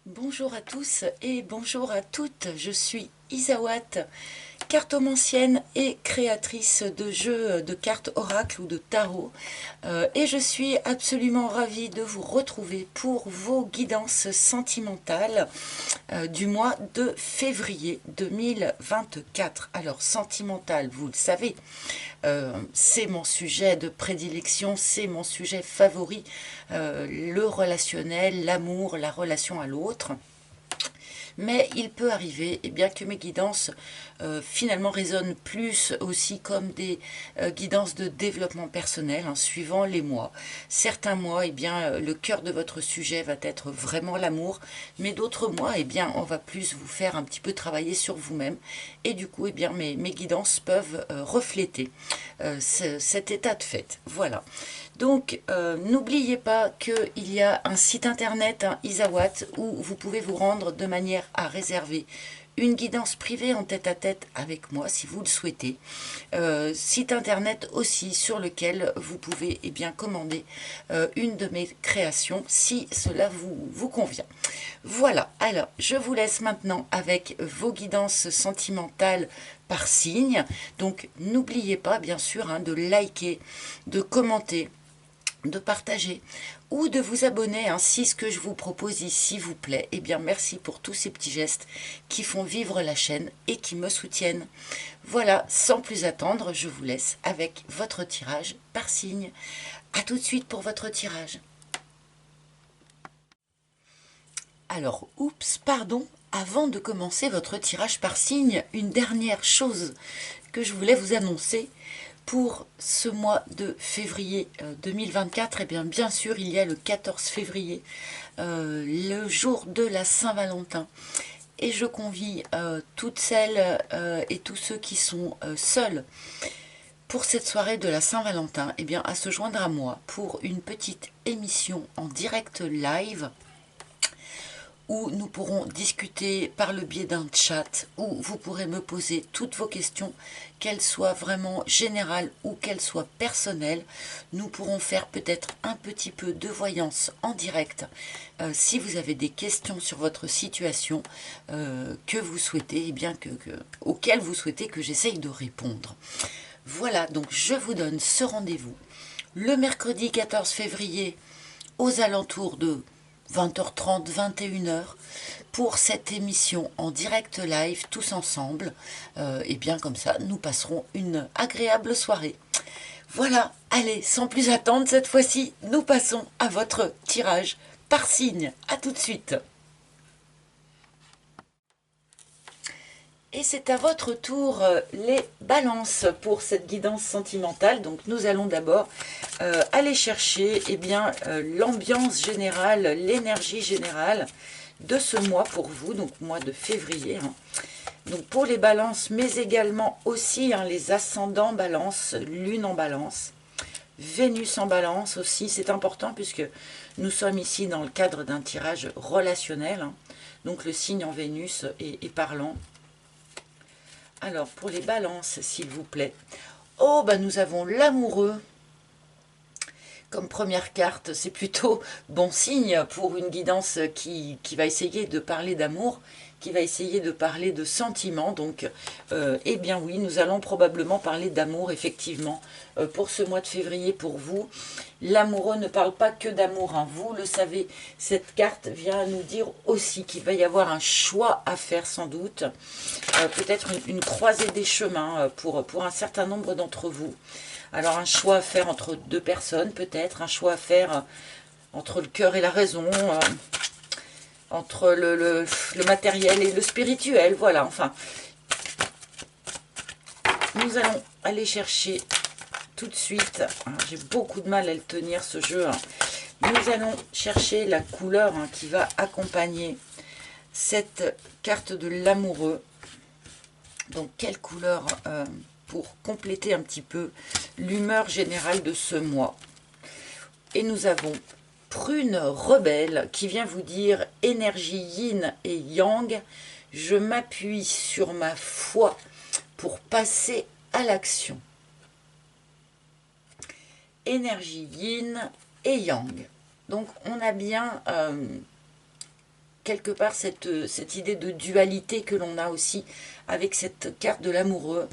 Bonjour à tous et bonjour à toutes, je suis Isawat, cartomancienne et créatrice de jeux de cartes oracle ou de tarot, et je suis absolument ravie de vous retrouver pour vos guidances sentimentales du mois de février 2024. Alors sentimental, vous le savez, c'est mon sujet de prédilection, c'est mon sujet favori, le relationnel, l'amour, la relation à l'autre. Mais il peut arriver que mes guidances finalement résonnent plus aussi comme des guidances de développement personnel, hein, suivant les mois. Certains mois, le cœur de votre sujet va être vraiment l'amour, mais d'autres mois, on va plus vous faire un petit peu travailler sur vous-même. Et du coup, mes guidances peuvent refléter cet état de fait. Voilà. Donc, n'oubliez pas qu'il y a un site internet, Isawat, où vous pouvez vous rendre de manière à réserver une guidance privée en tête-à-tête avec moi, si vous le souhaitez. Site internet aussi sur lequel vous pouvez commander une de mes créations, si cela vous convient. Voilà, alors je vous laisse maintenant avec vos guidances sentimentales par signe. Donc, n'oubliez pas, bien sûr, de liker, de commenter, de partager ou de vous abonner, si ce que je vous propose ici vous plaît. Merci pour tous ces petits gestes qui font vivre la chaîne et qui me soutiennent. Voilà, sans plus attendre, je vous laisse avec votre tirage par signe. A tout de suite pour votre tirage. Alors, oups, pardon, avant de commencer votre tirage par signe, une dernière chose que je voulais vous annoncer. Pour ce mois de février 2024, bien sûr, il y a le 14 février, le jour de la Saint-Valentin. Et je convie toutes celles et tous ceux qui sont seuls pour cette soirée de la Saint-Valentin à se joindre à moi pour une petite émission en direct live où nous pourrons discuter par le biais d'un chat, où vous pourrez me poser toutes vos questions, qu'elles soient vraiment générales ou qu'elles soient personnelles. Nous pourrons faire peut-être un petit peu de voyance en direct, si vous avez des questions sur votre situation que vous souhaitez, auxquelles vous souhaitez que j'essaye de répondre. Voilà, donc je vous donne ce rendez-vous le mercredi 14 février aux alentours de 20h30, 21h, pour cette émission en direct live, tous ensemble. Comme ça, nous passerons une agréable soirée. Voilà, allez, sans plus attendre, cette fois-ci, nous passons à votre tirage par signe. À tout de suite. Et c'est à votre tour les balances pour cette guidance sentimentale. Donc nous allons d'abord aller chercher l'ambiance générale, l'énergie générale de ce mois pour vous, donc mois de février. Donc pour les balances, mais également aussi les ascendants balance, lune en balance, Vénus en balance aussi, c'est important puisque nous sommes ici dans le cadre d'un tirage relationnel. Donc le signe en Vénus est parlant. Alors, pour les balances, s'il vous plaît. Oh, nous avons l'amoureux. Comme première carte, c'est plutôt bon signe pour une guidance qui va essayer de parler d'amour, qui va essayer de parler de sentiments. Donc, oui, nous allons probablement parler d'amour, effectivement, pour ce mois de février pour vous. L'amoureux ne parle pas que d'amour, vous le savez. Cette carte vient nous dire aussi qu'il va y avoir un choix à faire sans doute. Peut-être une croisée des chemins pour un certain nombre d'entre vous. Alors un choix à faire entre deux personnes peut-être, un choix à faire entre le cœur et la raison, entre le matériel et le spirituel, voilà, enfin. Nous allons aller chercher tout de suite, j'ai beaucoup de mal à le tenir ce jeu, nous allons chercher la couleur qui va accompagner cette carte de l'amoureux. Donc quelle couleur pour compléter un petit peu l'humeur générale de ce mois. Et nous avons Prune Rebelle qui vient vous dire énergie yin et yang. Je m'appuie sur ma foi pour passer à l'action. Énergie yin et yang. Donc on a bien quelque part cette idée de dualité que l'on a aussi avec cette carte de l'amoureux.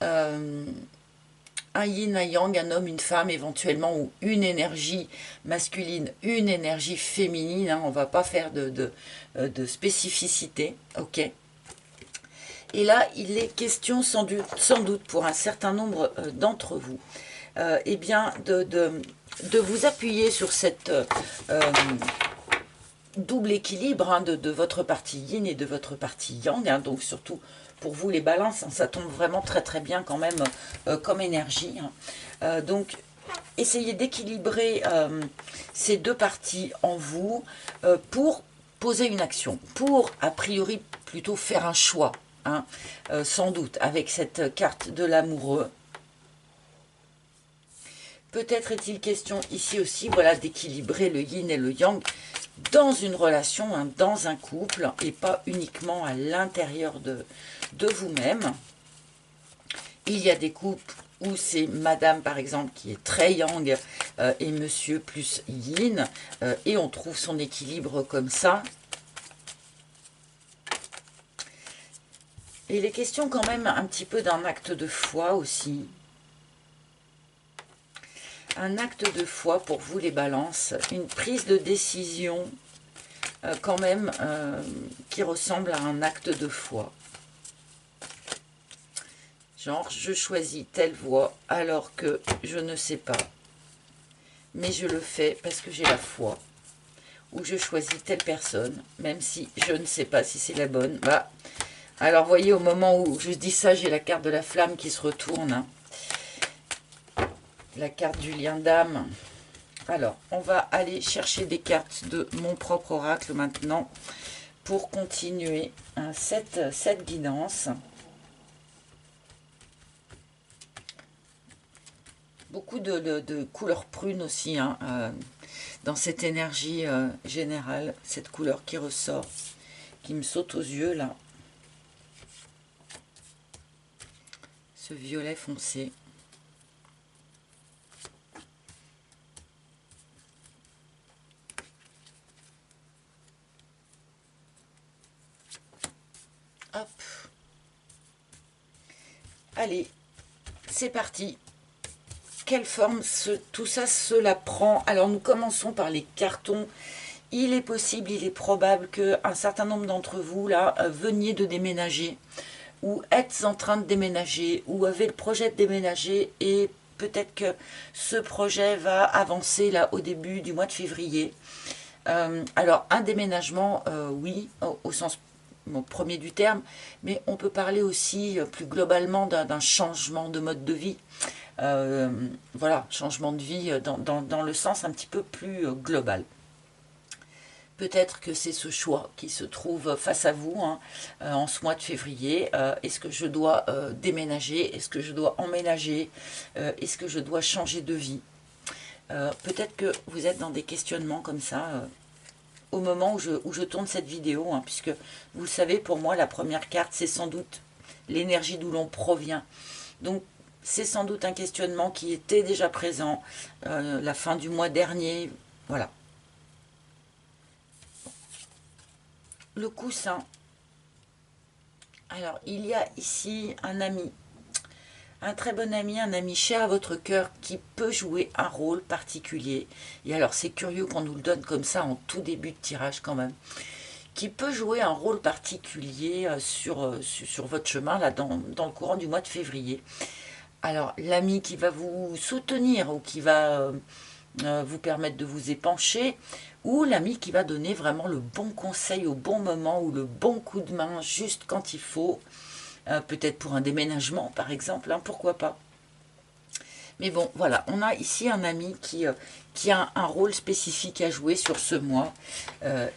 Un yin, un yang, un homme, une femme éventuellement, ou une énergie masculine, une énergie féminine, hein, on ne va pas faire de spécificité, ok. Et là, il est question sans doute pour un certain nombre d'entre vous, eh bien, de vous appuyer sur cette double équilibre hein, de votre partie yin et de votre partie yang, hein, donc surtout pour vous les balances, hein, ça tombe vraiment très très bien quand même comme énergie. Hein. Donc essayez d'équilibrer ces deux parties en vous pour poser une action, pour a priori plutôt faire un choix, hein, sans doute avec cette carte de l'amoureux. Peut-être est-il question ici aussi, voilà, d'équilibrer le yin et le yang dans une relation, hein, dans un couple, et pas uniquement à l'intérieur de vous-même. Il y a des couples où c'est madame, par exemple, qui est très yang, et monsieur plus yin, et on trouve son équilibre comme ça. Et il est question quand même un petit peu d'un acte de foi aussi. Un acte de foi pour vous les balances, une prise de décision quand même qui ressemble à un acte de foi. Genre, je choisis telle voie alors que je ne sais pas, mais je le fais parce que j'ai la foi. Ou je choisis telle personne, même si je ne sais pas si c'est la bonne. Bah, alors, vous voyez, au moment où je dis ça, j'ai la carte de la flamme qui se retourne. Hein. La carte du lien d'âme. Alors, on va aller chercher des cartes de mon propre oracle maintenant pour continuer hein, cette guidance. Beaucoup de couleurs prunes aussi hein, dans cette énergie générale, cette couleur qui ressort, qui me saute aux yeux là. Ce violet foncé. Hop. Allez, c'est parti. Quelle forme tout ça cela prend? Alors nous commençons par les cartons. Il est possible, il est probable qu'un certain nombre d'entre vous là veniez de déménager ou êtes en train de déménager ou avez le projet de déménager et peut-être que ce projet va avancer là au début du mois de février. Alors un déménagement, oui, au sens premier du terme, mais on peut parler aussi plus globalement d'un changement de mode de vie. Voilà, changement de vie dans le sens un petit peu plus global. Peut-être que c'est ce choix qui se trouve face à vous hein, en ce mois de février. Est-ce que je dois déménager? Est-ce que je dois emménager? Est-ce que je dois changer de vie? Peut-être que vous êtes dans des questionnements comme ça au moment où je tourne cette vidéo, hein, puisque vous le savez, pour moi, la première carte, c'est sans doute l'énergie d'où l'on provient. Donc, c'est sans doute un questionnement qui était déjà présent la fin du mois dernier. Voilà. Le coussin. Alors, il y a ici un ami, un très bon ami, un ami cher à votre cœur qui peut jouer un rôle particulier. Et alors, c'est curieux qu'on nous le donne comme ça en tout début de tirage quand même. Qui peut jouer un rôle particulier sur votre chemin là dans le courant du mois de février. Alors, l'ami qui va vous soutenir ou qui va vous permettre de vous épancher, ou l'ami qui va donner vraiment le bon conseil au bon moment ou le bon coup de main juste quand il faut, peut-être pour un déménagement par exemple, hein, pourquoi pas. Mais bon, voilà, on a ici un ami qui a un rôle spécifique à jouer sur ce mois,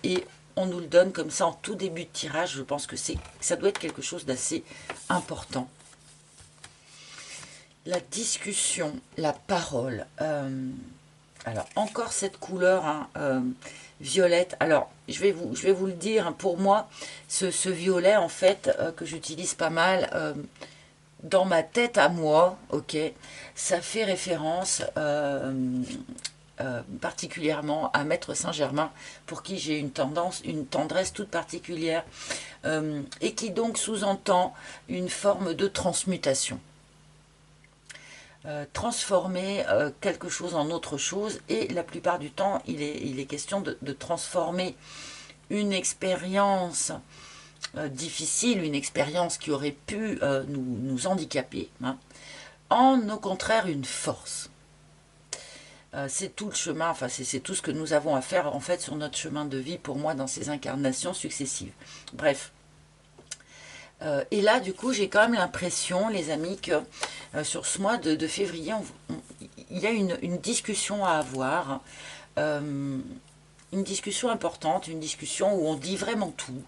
et on nous le donne comme ça en tout début de tirage. Je pense que ça doit être quelque chose d'assez important. La discussion, la parole. Alors, encore cette couleur hein, violette. Alors, je vais vous le dire, hein, pour moi, ce violet, en fait, que j'utilise pas mal, dans ma tête à moi, ok, ça fait référence particulièrement à Maître Saint-Germain, pour qui j'ai une tendresse toute particulière, et qui donc sous-entend une forme de transmutation. Transformer quelque chose en autre chose, et la plupart du temps il est question de transformer une expérience difficile, une expérience qui aurait pu nous handicaper, hein, en au contraire une force. C'est tout le chemin, enfin c'est tout ce que nous avons à faire en fait sur notre chemin de vie, pour moi, dans ces incarnations successives. Bref. Et là, du coup, j'ai quand même l'impression, les amis, que sur ce mois de février, il y a une discussion à avoir, une discussion importante, une discussion où on dit vraiment tout.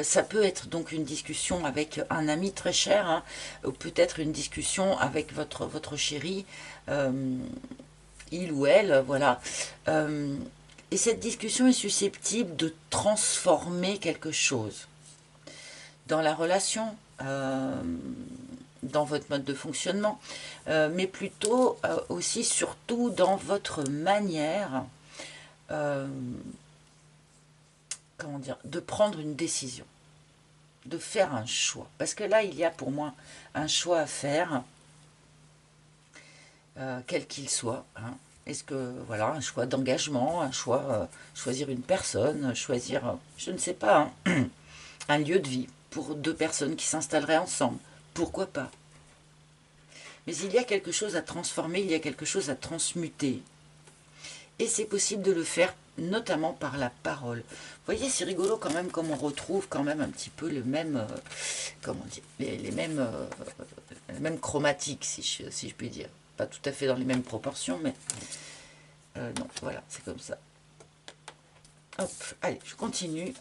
Ça peut être donc une discussion avec un ami très cher, hein, ou peut-être une discussion avec votre chéri, il ou elle, voilà. Et cette discussion est susceptible de transformer quelque chose dans la relation, dans votre mode de fonctionnement, mais plutôt aussi, surtout, dans votre manière, comment dire, de prendre une décision, de faire un choix. Parce que là, il y a pour moi un choix à faire, quel qu'il soit, hein. Est-ce que, voilà, un choix d'engagement, un choix, choisir une personne, choisir, je ne sais pas, hein, un lieu de vie pour deux personnes qui s'installeraient ensemble, pourquoi pas. Mais il y a quelque chose à transformer, il y a quelque chose à transmuter. Et c'est possible de le faire notamment par la parole. Vous voyez, c'est rigolo quand même, comme on retrouve quand même un petit peu le même, comment dire, les mêmes chromatiques, si je puis dire. Pas tout à fait dans les mêmes proportions, mais non, voilà, c'est comme ça. Hop, allez, je continue.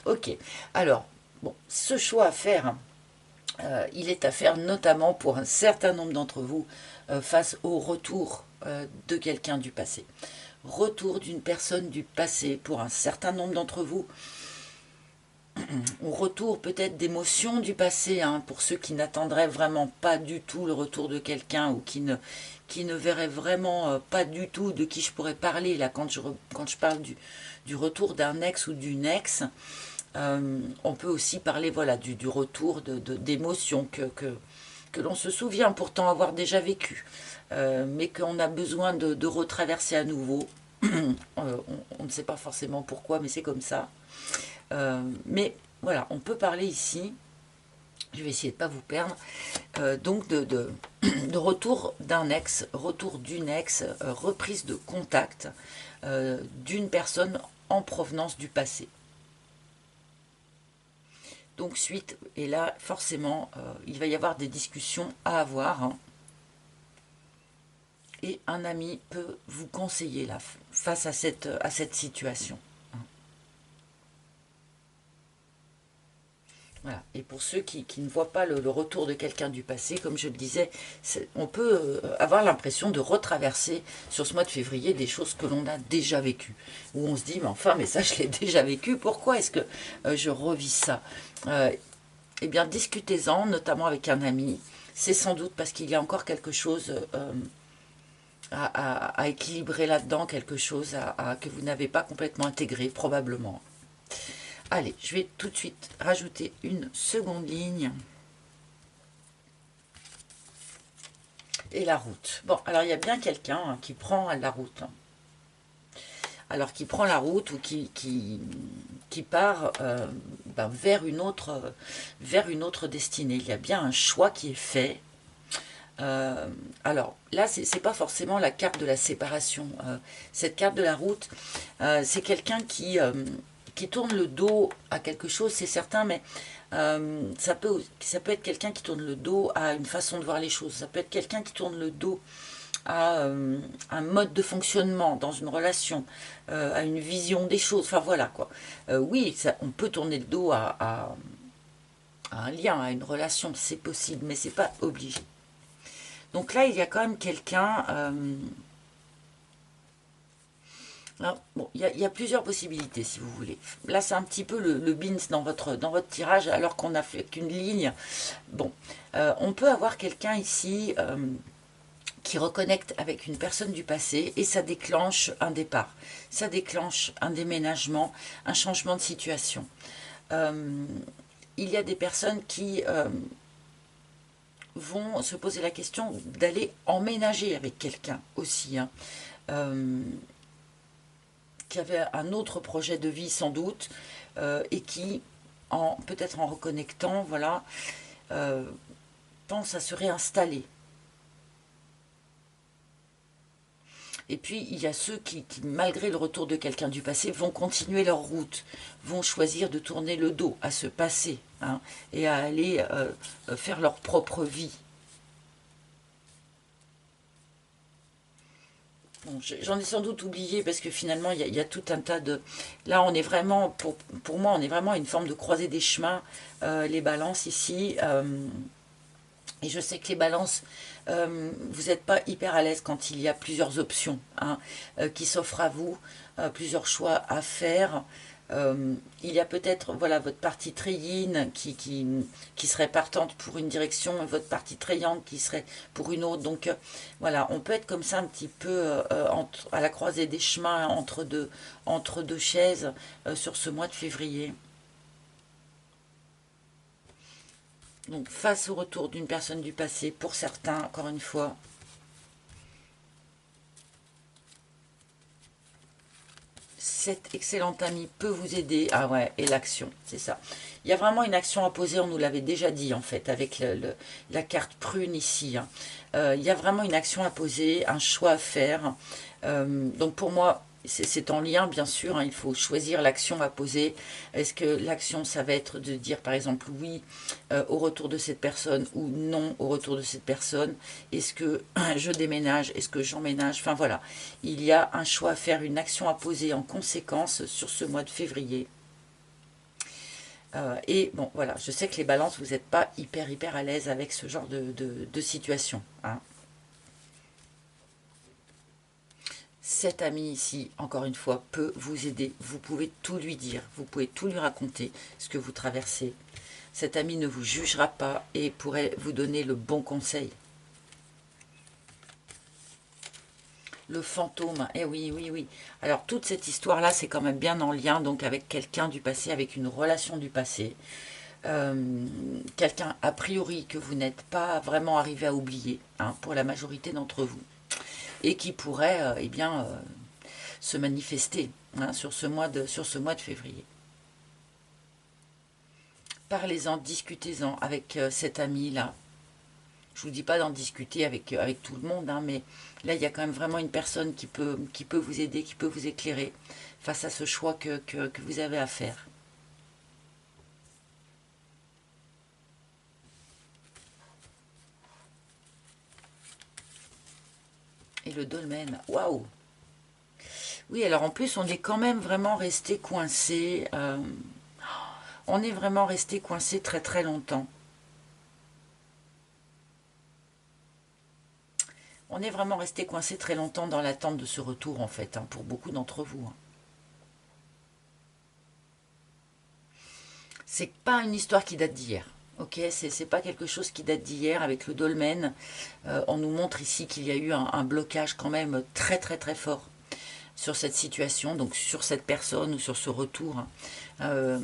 Ok, alors, bon, ce choix à faire, il est à faire notamment pour un certain nombre d'entre vous face au retour de quelqu'un du passé. Retour d'une personne du passé pour un certain nombre d'entre vous. Au retour peut-être d'émotions du passé, hein, pour ceux qui n'attendraient vraiment pas du tout le retour de quelqu'un, ou qui ne verraient vraiment pas du tout de qui je pourrais parler. Là, quand je parle du retour d'un ex ou d'une ex, on peut aussi parler, voilà, du retour d'émotions que l'on se souvient pourtant avoir déjà vécu, mais qu'on a besoin de retraverser à nouveau. On ne sait pas forcément pourquoi, mais c'est comme ça. Mais voilà, on peut parler ici, je vais essayer de ne pas vous perdre, donc de retour d'un ex, retour d'une ex, reprise de contact d'une personne en provenance du passé. Donc suite, et là forcément il va y avoir des discussions à avoir, hein, et un ami peut vous conseiller là, face à cette situation. Voilà. Et pour ceux qui ne voient pas le retour de quelqu'un du passé, comme je le disais, on peut avoir l'impression de retraverser sur ce mois de février des choses que l'on a déjà vécues. Où on se dit, mais enfin, mais ça je l'ai déjà vécu, pourquoi est-ce que je revis ça? Eh bien, discutez-en, notamment avec un ami. C'est sans doute parce qu'il y a encore quelque chose à équilibrer là-dedans, quelque chose que vous n'avez pas complètement intégré, probablement. Allez, je vais tout de suite rajouter une seconde ligne. Et la route. Bon, alors il y a bien quelqu'un, hein, qui prend la route. Alors, qui prend la route, ou qui part vers une autre destinée. Il y a bien un choix qui est fait. Alors là, c'est pas forcément la carte de la séparation. Cette carte de la route, c'est quelqu'un qui tourne le dos à quelque chose, c'est certain, mais ça peut être quelqu'un qui tourne le dos à une façon de voir les choses. Ça peut être quelqu'un qui tourne le dos à un mode de fonctionnement dans une relation, à une vision des choses. Enfin voilà quoi. Oui, on peut tourner le dos à un lien, à une relation, c'est possible, mais c'est pas obligé. Donc là, il y a quand même quelqu'un... bon, il y a plusieurs possibilités, si vous voulez. Là, c'est un petit peu le beans dans votre tirage, alors qu'on n'a fait qu'une ligne. Bon, on peut avoir quelqu'un ici qui reconnecte avec une personne du passé et ça déclenche un départ, ça déclenche un déménagement, un changement de situation. Il y a des personnes qui vont se poser la question d'aller emménager avec quelqu'un aussi, hein, qui avait un autre projet de vie sans doute, et qui, peut-être en reconnectant, voilà, pense à se réinstaller. Et puis, il y a ceux qui, malgré le retour de quelqu'un du passé, vont continuer leur route, vont choisir de tourner le dos à ce passé, hein, et à aller faire leur propre vie. Bon, j'en ai sans doute oublié parce que finalement, il y a tout un tas de... Là, on est vraiment, pour moi, on est vraiment à une forme de croisée des chemins, les balances ici. Et je sais que les balances, vous n'êtes pas hyper à l'aise quand il y a plusieurs options, hein, qui s'offrent à vous, plusieurs choix à faire. Il y a peut-être, voilà, votre partie très yin qui serait partante pour une direction et votre partie très yang qui serait pour une autre. Donc voilà, on peut être comme ça un petit peu à la croisée des chemins entre deux chaises sur ce mois de février. Donc face au retour d'une personne du passé, pour certains, encore une fois, cet excellent ami peut vous aider. Ah ouais, et l'action, c'est ça. Il y a vraiment une action à poser, on nous l'avait déjà dit en fait, avec la carte prune ici, hein. Il y a vraiment une action à poser, un choix à faire. Donc pour moi, c'est en lien bien sûr, hein, il faut choisir l'action à poser. Est-ce que l'action, ça va être de dire par exemple oui au retour de cette personne ou non au retour de cette personne? Est-ce que je déménage? Est-ce que j'emménage? Enfin voilà, il y a un choix à faire, une action à poser en conséquence sur ce mois de février. Et bon voilà, je sais que les balances, vous n'êtes pas hyper à l'aise avec ce genre de situation, hein. Cet ami ici, encore une fois, peut vous aider. Vous pouvez tout lui dire, vous pouvez tout lui raconter, ce que vous traversez. Cet ami ne vous jugera pas et pourrait vous donner le bon conseil. Le fantôme, eh oui, oui, oui. Alors toute cette histoire-là, c'est quand même bien en lien donc avec quelqu'un du passé, avec une relation du passé. Quelqu'un a priori que vous n'êtes pas vraiment arrivé à oublier, hein, pour la majorité d'entre vous. Et qui pourrait eh bien, se manifester, hein, sur ce mois de février. Parlez-en, discutez-en avec cet ami-là. Je ne vous dis pas d'en discuter avec tout le monde, hein, mais là, il y a quand même vraiment une personne qui peut vous aider, qui peut vous éclairer face à ce choix que vous avez à faire. Et le dolmen, waouh! Oui, alors en plus, on est quand même vraiment resté coincé. On est vraiment resté coincé très longtemps. On est vraiment resté coincé très longtemps dans l'attente de ce retour, en fait, hein, pour beaucoup d'entre vous, hein. C'est pas une histoire qui date d'hier. Ok, c'est pas quelque chose qui date d'hier avec le dolmen. On nous montre ici qu'il y a eu un blocage quand même très fort sur cette situation, donc sur cette personne ou sur ce retour, hein.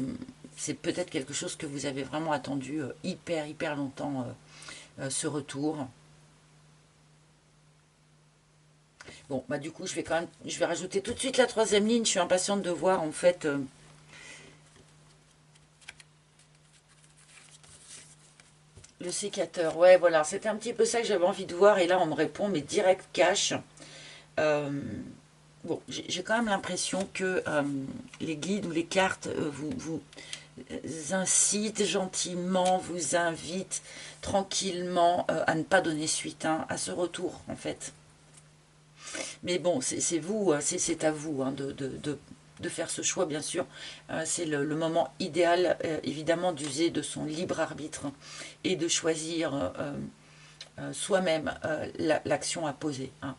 C'est peut-être quelque chose que vous avez vraiment attendu hyper longtemps, ce retour. Bon, bah du coup, je vais rajouter tout de suite la troisième ligne. Je suis impatiente de voir en fait. Le sécateur, ouais, voilà, c'était un petit peu ça que j'avais envie de voir. Et là, on me répond, mais direct cash. Bon, j'ai quand même l'impression que les guides ou les cartes vous incitent gentiment, vous invitent tranquillement à ne pas donner suite, hein, à ce retour, en fait. Mais bon, c'est vous, c'est à vous, hein, de faire ce choix, bien sûr. C'est le moment idéal, évidemment, d'user de son libre arbitre et de choisir soi-même l'action à poser, hein.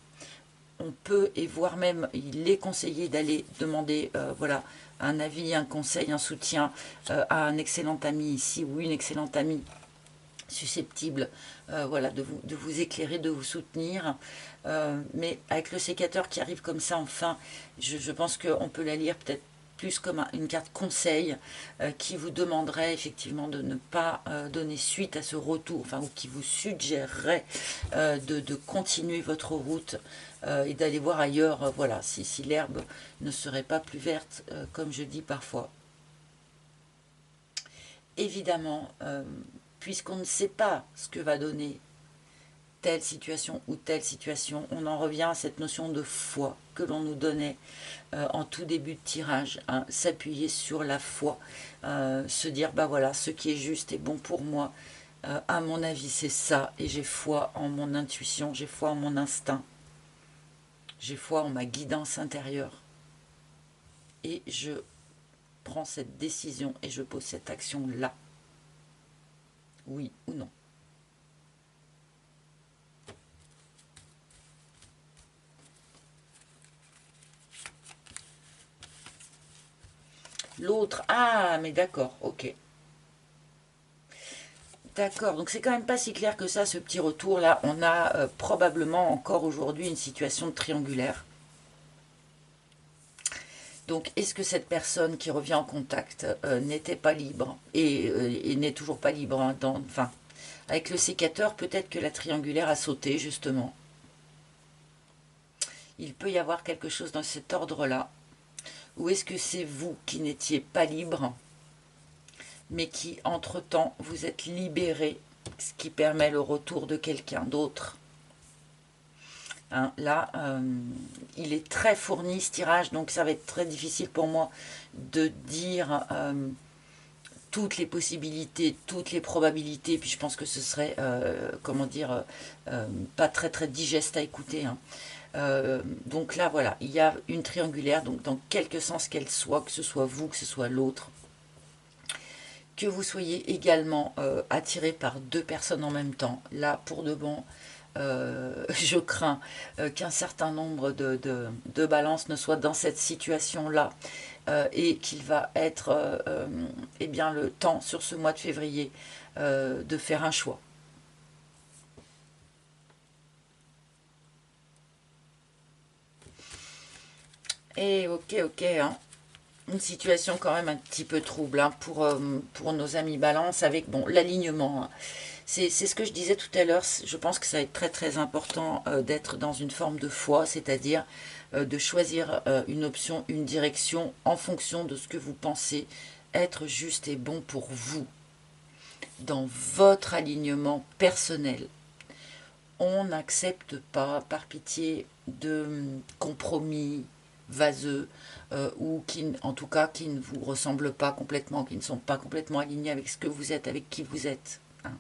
On peut, et voire même, il est conseillé d'aller demander voilà, un avis, un conseil, un soutien à un excellent ami ici, ou une excellente amie susceptible voilà, de vous éclairer, de vous soutenir. Mais avec le sécateur qui arrive comme ça, enfin, je pense qu'on peut la lire peut-être plus comme une carte conseil qui vous demanderait effectivement de ne pas donner suite à ce retour, enfin, ou qui vous suggérerait de continuer votre route et d'aller voir ailleurs, voilà, si l'herbe ne serait pas plus verte, comme je dis parfois. Évidemment, puisqu'on ne sait pas ce que va donner telle situation ou telle situation, on en revient à cette notion de foi que l'on nous donnait en tout début de tirage, hein, s'appuyer sur la foi, se dire, bah voilà, ce qui est juste et bon pour moi, à mon avis c'est ça, et j'ai foi en mon intuition, j'ai foi en mon instinct, j'ai foi en ma guidance intérieure, et je prends cette décision et je pose cette action-là, oui ou non. L'autre, ah, mais d'accord, ok. D'accord, donc c'est quand même pas si clair que ça, ce petit retour-là. On a probablement encore aujourd'hui une situation de triangulaire. Donc, est-ce que cette personne qui revient en contact n'était pas libre et n'est toujours pas libre hein, enfin, avec le sécateur, peut-être que la triangulaire a sauté, justement. Il peut y avoir quelque chose dans cet ordre-là. Ou est-ce que c'est vous qui n'étiez pas libre mais qui, entre-temps, vous êtes libéré, ce qui permet le retour de quelqu'un d'autre. Hein, là, il est très fourni ce tirage, donc ça va être très difficile pour moi de dire toutes les possibilités, toutes les probabilités, puis je pense que ce serait, comment dire, pas très très digeste à écouter. Hein. Donc là, voilà, il y a une triangulaire, donc dans quelque sens qu'elle soit, que ce soit vous, que ce soit l'autre, que vous soyez également attiré par deux personnes en même temps. Là, pour de bon, je crains qu'un certain nombre de balances ne soient dans cette situation-là et qu'il va être eh bien, le temps sur ce mois de février de faire un choix. Et ok, hein. Une situation quand même un petit peu trouble hein, pour nos amis balance avec bon l'alignement. Hein. C'est ce que je disais tout à l'heure, je pense que ça va être très très important d'être dans une forme de foi, c'est-à-dire de choisir une option, une direction en fonction de ce que vous pensez être juste et bon pour vous, dans votre alignement personnel. On n'accepte pas, par pitié, de compromis vaseux ou qui, en tout cas, qui ne vous ressemblent pas complètement, qui ne sont pas complètement alignés avec ce que vous êtes, avec qui vous êtes. Hein.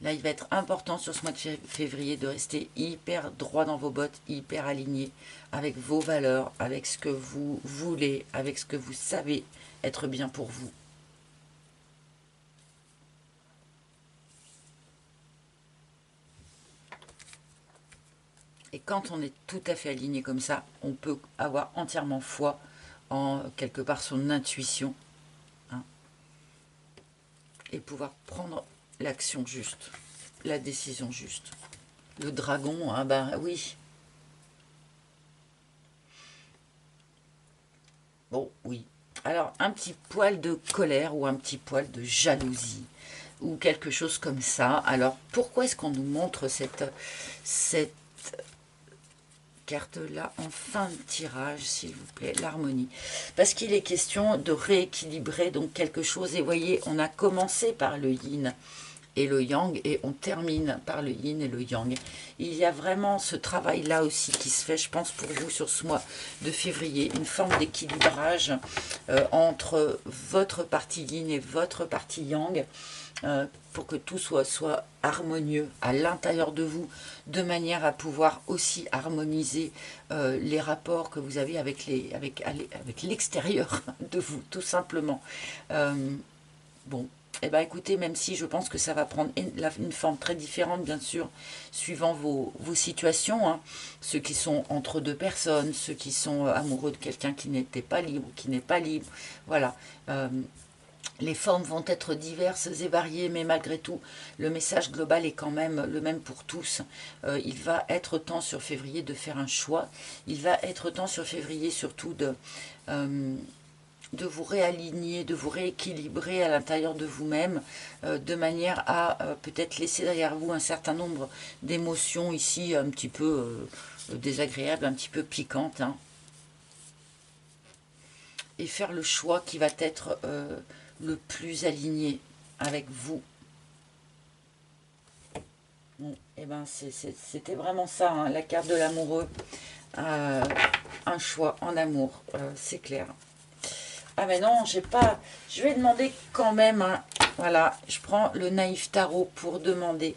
Là, il va être important sur ce mois de février de rester hyper droit dans vos bottes, hyper aligné avec vos valeurs, avec ce que vous voulez, avec ce que vous savez être bien pour vous. Et quand on est tout à fait aligné comme ça, on peut avoir entièrement foi en quelque part son intuition hein, et pouvoir prendre l'action juste, la décision juste. Le dragon, ah ben oui. Bon, oui. Alors, un petit poil de colère ou un petit poil de jalousie ou quelque chose comme ça. Alors, pourquoi est-ce qu'on nous montre cette carte-là en fin de tirage, s'il vous plaît, l'harmonie. Parce qu'il est question de rééquilibrer donc quelque chose. Et vous voyez, on a commencé par le yin et le yang et on termine par le yin et le yang. Il y a vraiment ce travail-là aussi qui se fait, je pense, pour vous sur ce mois de février, une forme d'équilibrage entre votre partie yin et votre partie yang. Pour que tout soit harmonieux à l'intérieur de vous, de manière à pouvoir aussi harmoniser les rapports que vous avez avec l'extérieur de vous, tout simplement. Bon, eh ben écoutez, même si je pense que ça va prendre une forme très différente, bien sûr, suivant vos situations, hein, ceux qui sont entre deux personnes, ceux qui sont amoureux de quelqu'un qui n'était pas libre, qui n'est pas libre, voilà. Les formes vont être diverses et variées, mais malgré tout, le message global est quand même le même pour tous. Il va être temps sur février de faire un choix. Il va être temps sur février surtout de vous réaligner, de vous rééquilibrer à l'intérieur de vous-même, de manière à peut-être laisser derrière vous un certain nombre d'émotions ici un petit peu désagréables, un petit peu piquantes, hein, et faire le choix qui va être le plus aligné avec vous. Bon, et ben c'était vraiment ça, hein, la carte de l'amoureux. Un choix en amour, c'est clair. Ah mais non, j'ai pas... Je vais demander quand même, hein, voilà, je prends le Naïf Tarot pour demander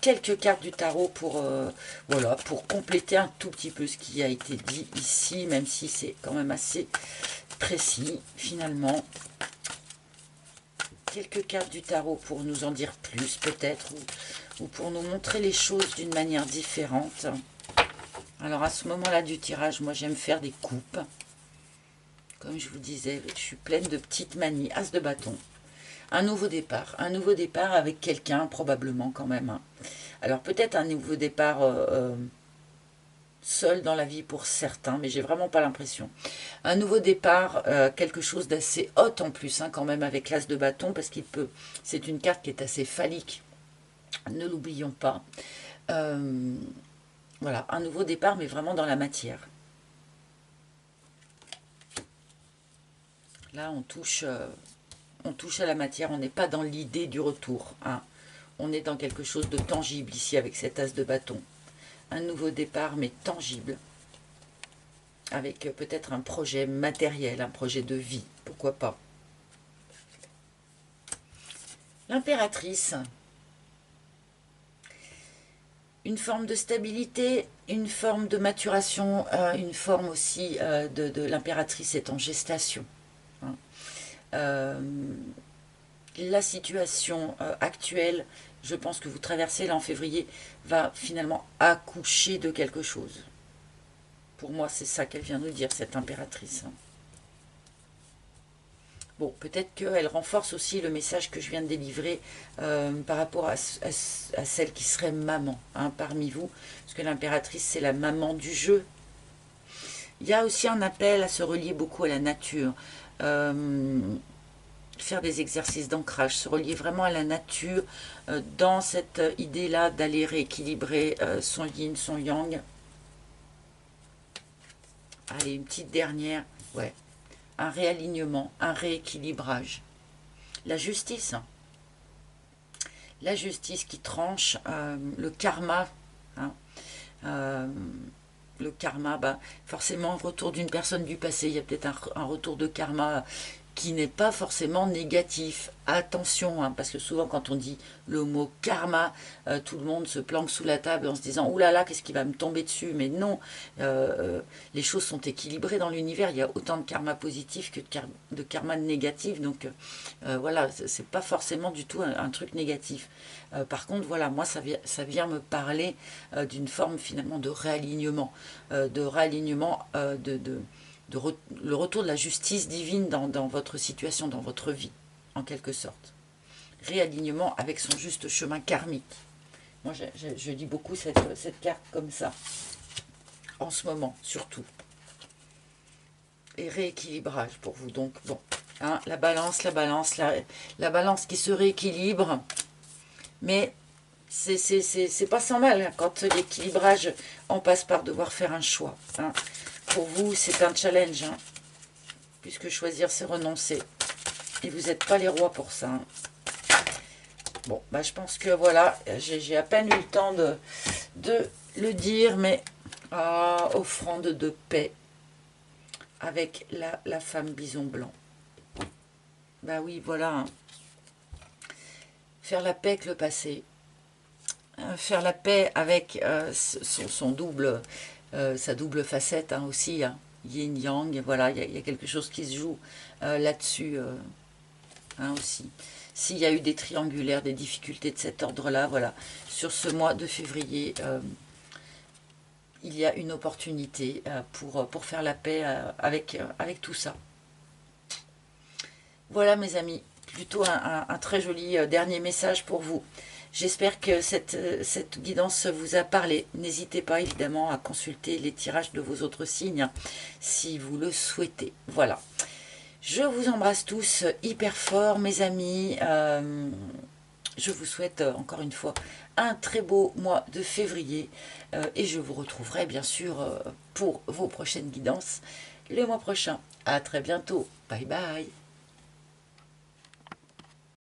quelques cartes du tarot pour, voilà, pour compléter un tout petit peu ce qui a été dit ici, même si c'est quand même assez précis finalement. Quelques cartes du tarot pour nous en dire plus peut-être, ou pour nous montrer les choses d'une manière différente. Alors à ce moment-là du tirage, moi j'aime faire des coupes. Comme je vous disais, je suis pleine de petites manies. As de bâton. Un nouveau départ avec quelqu'un probablement quand même. Hein. Alors peut-être un nouveau départ seul dans la vie pour certains, mais j'ai vraiment pas l'impression. Un nouveau départ, quelque chose d'assez hot en plus, hein, quand même avec l'as de bâton, parce qu'il peut. C'est une carte qui est assez phallique. Ne l'oublions pas. Voilà, un nouveau départ, mais vraiment dans la matière. Là, on touche à la matière, on n'est pas dans l'idée du retour. Hein. On est dans quelque chose de tangible ici avec cet as de bâton. Un nouveau départ, mais tangible. Avec peut-être un projet matériel, un projet de vie, pourquoi pas. L'impératrice. Une forme de stabilité, une forme de maturation, une forme aussi de l'impératrice est en gestation. Hein. La situation actuelle, je pense que vous traversez là en février, va finalement accoucher de quelque chose. Pour moi, c'est ça qu'elle vient nous dire, cette impératrice. Bon, peut-être qu'elle renforce aussi le message que je viens de délivrer par rapport à celle qui serait maman, hein, parmi vous. Parce que l'impératrice, c'est la maman du jeu. Il y a aussi un appel à se relier beaucoup à la nature. Faire des exercices d'ancrage, se relier vraiment à la nature dans cette idée-là d'aller rééquilibrer son yin, son yang. Allez, une petite dernière. Ouais. Un réalignement, un rééquilibrage. La justice. La justice qui tranche, le karma. Hein, le karma, bah, forcément, retour d'une personne du passé. Il y a peut-être un retour de karma qui n'est pas forcément négatif. Attention, hein, parce que souvent quand on dit le mot karma, tout le monde se planque sous la table en se disant « Ouh là là, qu'est-ce qui va me tomber dessus ?» Mais non, les choses sont équilibrées dans l'univers. Il y a autant de karma positif que de karma négatif. Donc voilà, c'est pas forcément du tout un truc négatif. Par contre, voilà, moi ça vient me parler d'une forme finalement de réalignement, le retour de la justice divine dans votre situation, dans votre vie, en quelque sorte. Réalignement avec son juste chemin karmique. Moi, je lis beaucoup cette carte comme ça, en ce moment, surtout. Et rééquilibrage pour vous, donc, bon. Hein, la balance qui se rééquilibre, mais c'est pas sans mal, hein, quand l'équilibrage, on passe par devoir faire un choix. Hein. Pour vous, c'est un challenge, hein, puisque choisir, c'est renoncer. Et vous n'êtes pas les rois pour ça. Hein. Bon, bah, je pense que voilà, j'ai à peine eu le temps de le dire, mais offrande de paix avec la femme bison blanc. Bah oui, voilà. Hein. Faire la paix avec le passé. Faire la paix avec son double... sa double facette hein, aussi, hein. Yin yang, voilà, il y a quelque chose qui se joue là-dessus hein, aussi. S'il y a eu des triangulaires, des difficultés de cet ordre-là, voilà, sur ce mois de février, il y a une opportunité pour faire la paix avec tout ça. Voilà mes amis, plutôt un très joli dernier message pour vous. J'espère que cette guidance vous a parlé. N'hésitez pas évidemment à consulter les tirages de vos autres signes si vous le souhaitez. Voilà. Je vous embrasse tous hyper fort mes amis. Je vous souhaite encore une fois un très beau mois de février. Et je vous retrouverai bien sûr pour vos prochaines guidances le mois prochain. À très bientôt. Bye bye.